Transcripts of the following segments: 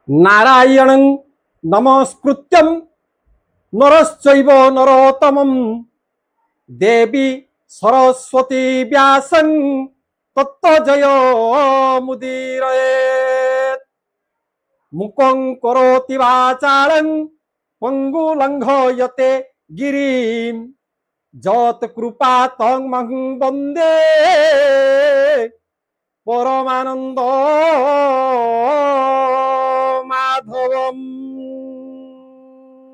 नारायणं नमस्कृत्यं नरश्चैव नरोत्तमं देवी सरस्वती व्यासं तत्त्वजयमुदीरयेत्। मुखं करोति वाचालं पङ्गुलङ्घयते गिरिं यत्कृपा तमहं वन्दे परमानंद माधवम।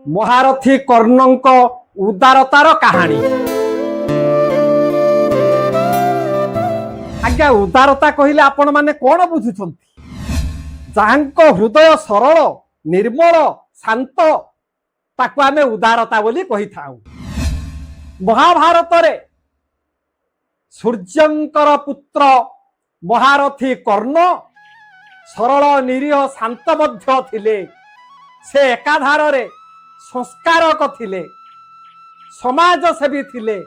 महारथी कर्णंक उदारतार कहानी। आज्ञा उदारता कहले आपण माने कोन बुझुछंती? जाहांक हृदय सरल निर्मल शांत ताकू आमे उदारता बोली कहि थाउ। महाभारत रे सूर्यंकर पुत्र महारथी कर्ण सरल निरीह शांत मध्य थिले। से एकाधार रे संस्कारक थिले, समाजसेवी थिले,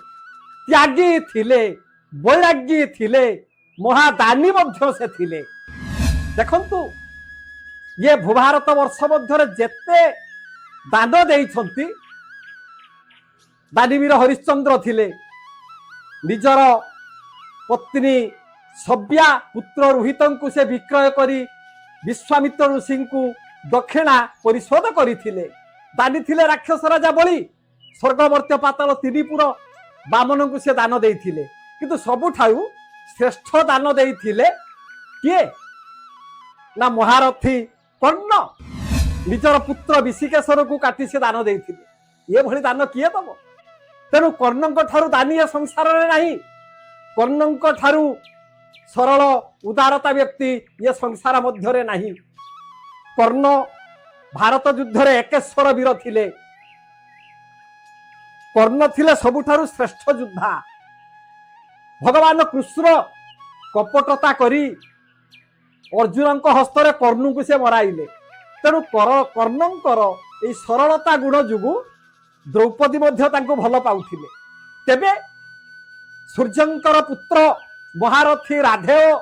त्यागी थिले, वैरागी थिले, महादानी मध्य से थिले। देखंतु ये भूभारत वर्ष मध्य जेते दान देइछंती। दानीवीर हरिश्चंद्र थिले, निजर पत्नी सभ्या पुत्र रोहितंकु से विक्रय करी विश्वामित्र ऋषि को दक्षिणा परिशोध करथिले। दानी थिले राक्षस राजा बलि, स्वर्गमर्त्य पाताल त्रिपुर बामन को से दान देइथिले। किंतु सबुठाउ श्रेष्ठ दान देइथिले किए ना महारथी कर्ण। निजर पुत्र विशिकेश्वर को काटी से दान देइथिले। ये भली दान किए दब? तेणु कर्णंक ठारू दानी ए संसार रे नाही। कर्णंक ठारू सरल उदारता व्यक्ति ये संसार मध्य नहीं। कर्ण भारत युद्ध रे एकेश्वर वीर थिले। कर्ण थिले सबुठारु श्रेष्ठ योद्धा। भगवान कृष्ण कपटता करी अर्जुन हस्त रे कर्ण को से मराइले। तेणु कर्णंकर ए सरलता गुण जुगु द्रौपदी मध्य तांको भल पाउथिले। तेबे सूर्यंकर पुत्र महारथी राधेय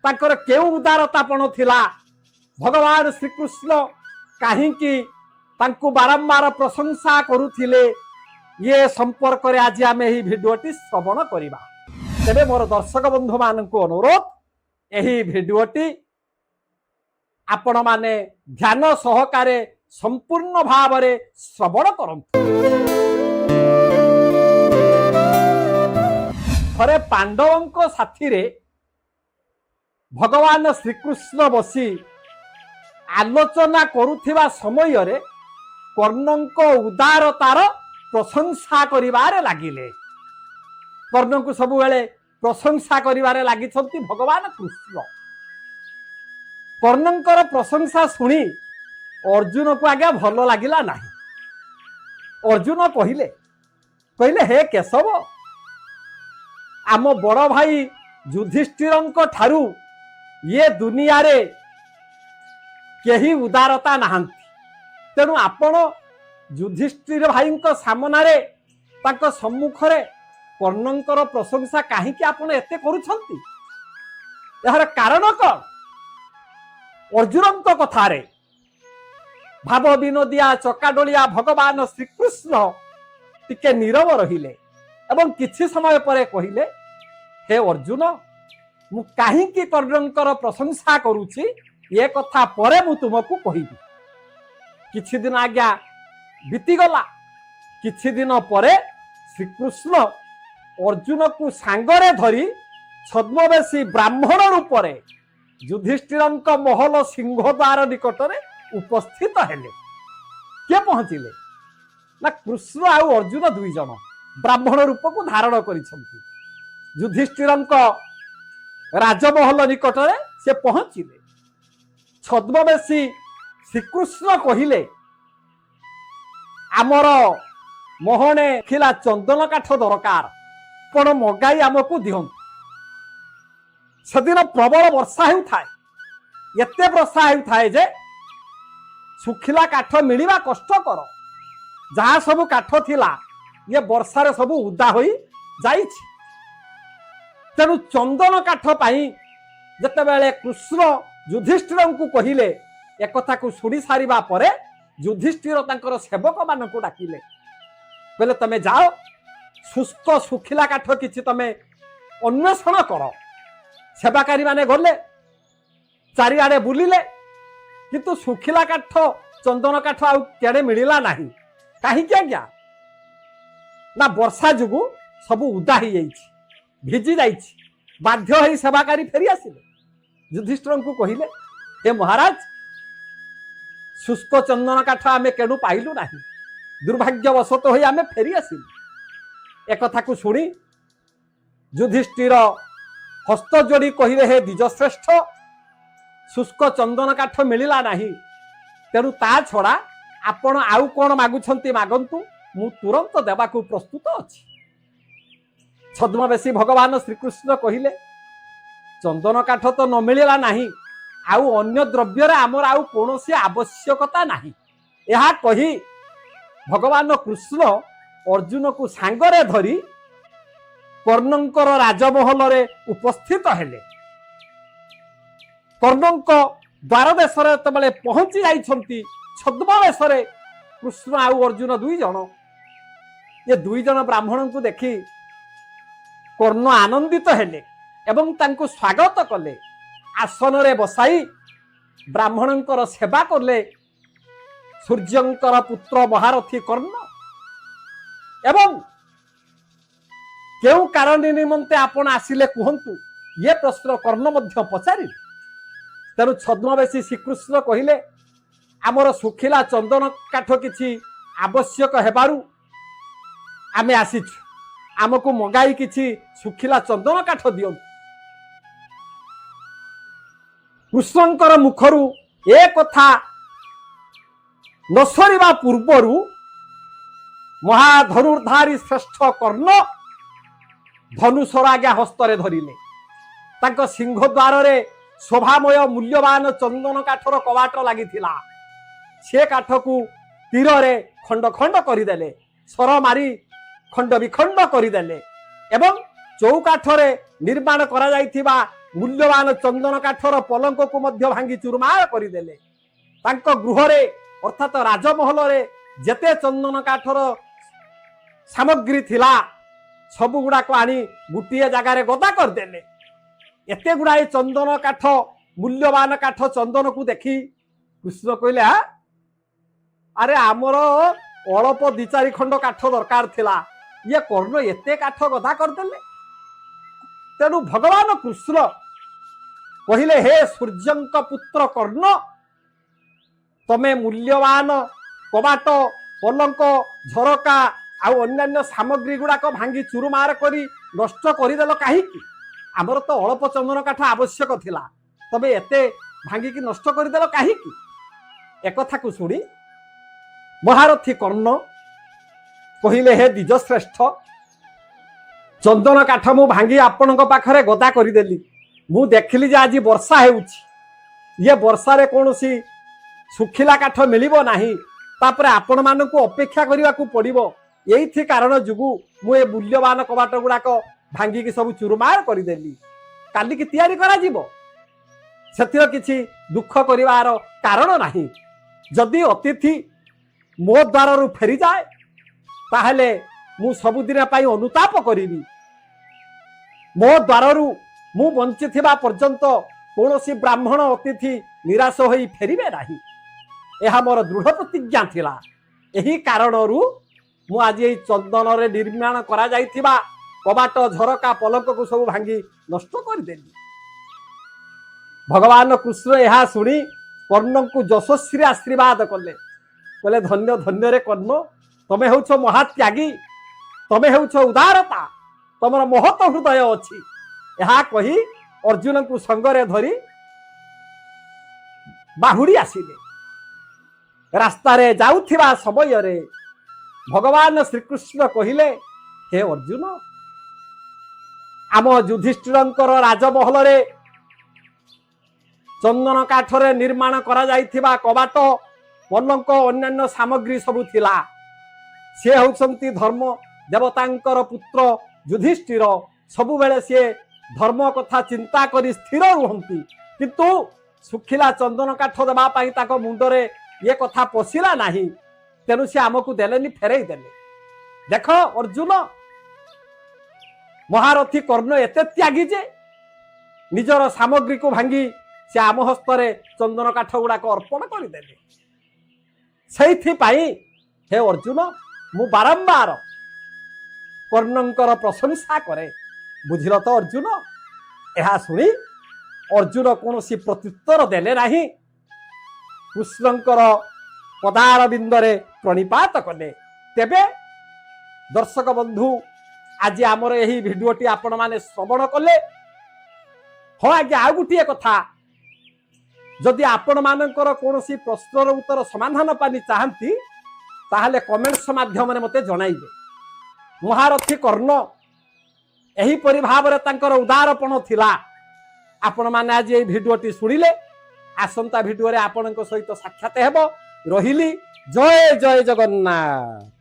ताकर केउ उदारतापण थिला? भगवान श्रीकृष्ण काहींकी तांको बारंबार प्रशंसा करुथिले? ये संपर्क रे आज आमे ही भिडियोटी श्रवण करिबा। तेबे मोर दर्शक बंधु माननको अनुरोध, एही भिडियोटी आपण माने ध्यान सहकारे संपूर्ण भाव रे श्रवण करंतु। थरे पांडवंक साथी रे भगवान श्रीकृष्ण बसी आलोचना करुथिबा समय रे कर्णंक उदारतार प्रशंसा करिबारे लागिले। कर्ण को सब बेले प्रशंसा करिबारे लागिछंती भगवान कृष्ण। कर्णंकर प्रशंसा सुनी अर्जुन को आगे भल लागिला नाही। अर्जुन कहिले हे केशव, आम बड़ भाई युधिष्ठिरंक ठारू ये दुनिया रे केही उदारता नाहंती। तेणु आपण युधिष्ठिर भाई सामना रे ताक सम्मुख रे कर्णंकर प्रशंसा काहे कि आपण एते करूछंती? यार कारण कोन? अर्जुनंक कथा रे भाव विनोदिया चकाडोलिया भगवान श्रीकृष्ण टिके नीरव रहिले एवं किछि समय परे कहिले, हे अर्जुन, मु काहे कि कर्णंकर प्रशंसा करूछि ये कथा परे मु तुमको कहिबी। किछि दिन आज्ञा बीती गला। किछि दिन परे श्रीकृष्ण अर्जुन को सांगरे धरी छद्मवेशी ब्राह्मण रूप रे युधिष्ठिरंक महल सिंहद्वार निकट रे उपस्थित हेले। के पहुंचिले ना कृष्ण आउ अर्जुन दुई जन ब्राह्मण रूप को धारण करिसंती। युधिष्ठिरंक राजमहल निकट रे से पहुंचिले। छद्मवेशी श्रीकृष्ण कहिले, आमर मोहने खिला चंदन काठ दरकार, पण मगाई आमको दिहंतु। सेदिन प्रबल वर्षा हेउथाए। एते वर्षा हेउथाए जे सुखिला काठ मिलिबा कष्टकर। जहाँ सब काठ थिला ये वर्षा रे सब उदा होई जाइछि। तेणु चंदन काठ पाई जते बेले कृष्ण युधिष्ठिर को कहिले एक कथा को शुणी सारिबा परे युधिष्ठिर तांकर सेवक मानक डाकिले कहले तमे जाओ शुष्क सुखिला काठ किछि तमे अन्वेषण कर। सेवाकारी माने गले चारिआडे बुलिले किंतु सुखिला काठ चंदन काठ आउ केड़े मिलिला नाही। काहे आज्ञा ना वर्षा जुगु सब उदा ही जाइछि भिजी जाइछि बाध्य होई सेवाकारी फेरी आसिले। युधिष्ठिर को कहिले हे महाराज शुष्क चंदन काठ आमे केडू पाइलु नाही दुर्भाग्यवशत होई आमे फेरी आसिलु। एक कथा को सुनी युधिष्ठिर हस्त जोड़ी कहिले हे द्विजश्रेष्ठ शुष्क चंदन काठ मिलिला नाही तेणु ता छड़ा आपण आउ कोन मागुछंती मागंतु मु तुरंत देबाकू प्रस्तुत अछि। छद्मवेशी भगवान श्रीकृष्ण कहिले चंदन काठ तो न मिलिला नाही आउ अन्य द्रव्य रे हमर आउ कोनोसी आवश्यकता नाही। यहा कही भगवान कृष्ण अर्जुन को सांगरे धरी कर्णंकर राजमहल रे उपस्थित हेले। कर्णंक द्वार देश रे तबले पहुंची जाइछंती छद्मवेश रे कृष्ण आउ अर्जुन दुई जन ये दुई जन ब्राह्मण को देखी कर्ण आनंदित हेले एवं तांको स्वागत कले आसन रे बसाई ब्राह्मणंकर सेवा कले। सूर्यंकर पुत्र महारथी कर्ण एवं केउ कारण निमंते आपण आसिले कहंतु ये प्रश्न कर्ण मध्य पचारि। तेणु छद्मवेशी श्रीकृष्ण कहिले आमर सुखिला चंदन काठ किछि आवश्यक हेबारु आमे आसीछु आमको मंगाई किछि सुखिला चंदन काठ दियंतु। कृष्णंकर मुखरु ए कथा न सरिबा पूर्वरु महाधनुर्धारी श्रेष्ठ कर्ण धनुषर आज्ञा हस्तरे धरिले। तांको सिंह द्वार रे शोभामय मूल्यवान चंदन काठर कवाट लागिथिला से काठ को तीर रे खंड खंड करिदेले सर मारी खंड विखंड करिदेले एवं चौकाठरे निर्माण करा जाइथिबा मूल्यवान चंदन काठर पलंक को मध्य भांगी चूरमार करिदेले। तांको गृह रे अर्थात राजमहल रे जेते चंदन काठर सामग्री थिला सब गुड़ा को आनी गुटिए जगार गदा करदेले। एते गुड़ाए चंदन काठ मूल्यवान काठ चंदन को देखी कृष्ण कहले अरे आमर अल्प दि चारि खंड काठ दरकार थिला ये कर्ण एते काठ गदा करदेले। तेणु भगवान कृष्ण कहले हे सूर्यंक पुत्र कर्ण तमे मूल्यवान कबाट पलंक झरका आउ अन्यान्य सामग्री गुड़ाक भांगी चूरमार करी नष्ट करदेल कहीं आमर तो अल्प चंदन काठ आवश्यक थिला तबे एते भांगी की नष्ट करदेल कहीं एक कथा को सुनी महारथी कर्ण कहले हे द्विजश्रेष्ठ चंदन काठ मु भांगी आपण पाखरे गदा करदेली मु देखली जे आज वर्षा हेउछि ये वर्षा रे कोनोसी सुखिला काठ मिलिबो नाही तापरे आपण मानकु अपेक्षा करिवा को पड़िबो एइथि कारण जुगु मु ए मूल्यवान कबाट गुड़ाक भांगी की सब चूरमार करदेली काली की तैयारी करा जीवो सेथिर किछि दुख करिवार कारण नाही। जदि अतिथि मो द्वार रु फेरी जाए ताहले मु सबुदिन पाई अनुताप करिवि मो द्वार रु मु बंची थिबा पर्यंत कोनोसी ब्राह्मण अतिथि निराश होई फेरिबे नाही एहा मोर दृढ़ प्रतिज्ञा थिला। एही कारणरू मु आज ये चंदन रे निर्माण करा जाइथिबा कबाट झरका पलंक को सब भांगी नष्ट कर देली। भगवान कृष्ण यह शुणी कर्ण को यशस्वी आशीर्वाद कले कहले धन्य धन्य रे कर्ण तमे होछ महात्यागी तमे होछ उदारता तमर महत हृदय अछि। यह कही अर्जुन को संगरे धरी बाहुड़ी आसिले। रास्ता रे जाउथिबा समय रे भगवान श्रीकृष्ण कहिले हे अर्जुन आम युधिष्ठिरंकर राजमहल रे चंदन काठरे निर्माण करा जाइथिबा कबाट पलंक अन्यान्य सामग्री सबु थिला से होउछंती धर्म देवतांकर पुत्र युधिष्ठिर सबु बेले से धर्म कथा चिंता करी स्थिर रुहंती किंतु ଶୁଖିଲା ଚନ୍ଦନ କାଠ ଦେବା ପାଇଁ ତାଙ୍କ ମୁଣ୍ଡରେ ଏ କଥା ପଶିଲା ନାହିଁ, ତେଣୁ ସେ ଆମକୁ ଦେଲେନି, ଫେରେଇ ଦେଲେ। ଦେଖ ଅର୍ଜୁନ, ମହାରଥୀ କର୍ଣ୍ଣ ଏତେ ତ୍ୟାଗୀ ଯେ ନିଜର ସାମଗ୍ରୀକୁ ଭାଙ୍ଗି ସେ ଆମ ହସ୍ତରେ ଚନ୍ଦନ କାଠ ଗୁଡାକ ଅର୍ପଣ କରିଦେଲେ। ସେଇଥିପାଇଁ ହେ ଅର୍ଜୁନ, ମୁଁ ବାରମ୍ବାର କର୍ଣ୍ଣଙ୍କର ପ୍ରଶଂସା କରେ। ବୁଝିଲ ତ ଅର୍ଜୁନ? ଏହା ଶୁଣି ଅର୍ଜୁନ କୌଣସି ପ୍ରତ୍ୟୁତ୍ତର ଦେଲେ ନାହିଁ, କୃଷ୍ଣଙ୍କର ପଦାରବିନ୍ଦରେ ପ୍ରଣିପାତ କଲେ। ତେବେ ଦର୍ଶକ ବନ୍ଧୁ, ଆଜି ଆମର ଏହି ଭିଡିଓଟି ଆପଣମାନେ ଶ୍ରବଣ କଲେ। ହଁ ଆଜ୍ଞା, ଆଉ ଗୋଟିଏ କଥା, ଯଦି ଆପଣମାନଙ୍କର କୌଣସି ପ୍ରଶ୍ନର ଉତ୍ତର ସମାଧାନ ପାଇଁ ଚାହାନ୍ତି ତାହେଲେ କମେଣ୍ଟସ ମାଧ୍ୟମରେ ମୋତେ ଜଣାଇବେ। ମହାରଥୀ କର୍ଣ୍ଣ ଏହିପରି ଭାବରେ ତାଙ୍କର ଉଦାରପଣ ଥିଲା। ଆପଣମାନେ ଆଜି ଏହି ଭିଡିଓଟି ଶୁଣିଲେ। ଆସନ୍ତା ଭିଡିଓରେ ଆପଣଙ୍କ ସହିତ ସାକ୍ଷାତ ହେବ। ରହିଲି। ଜୟ ଜୟ ଜଗନ୍ନାଥ।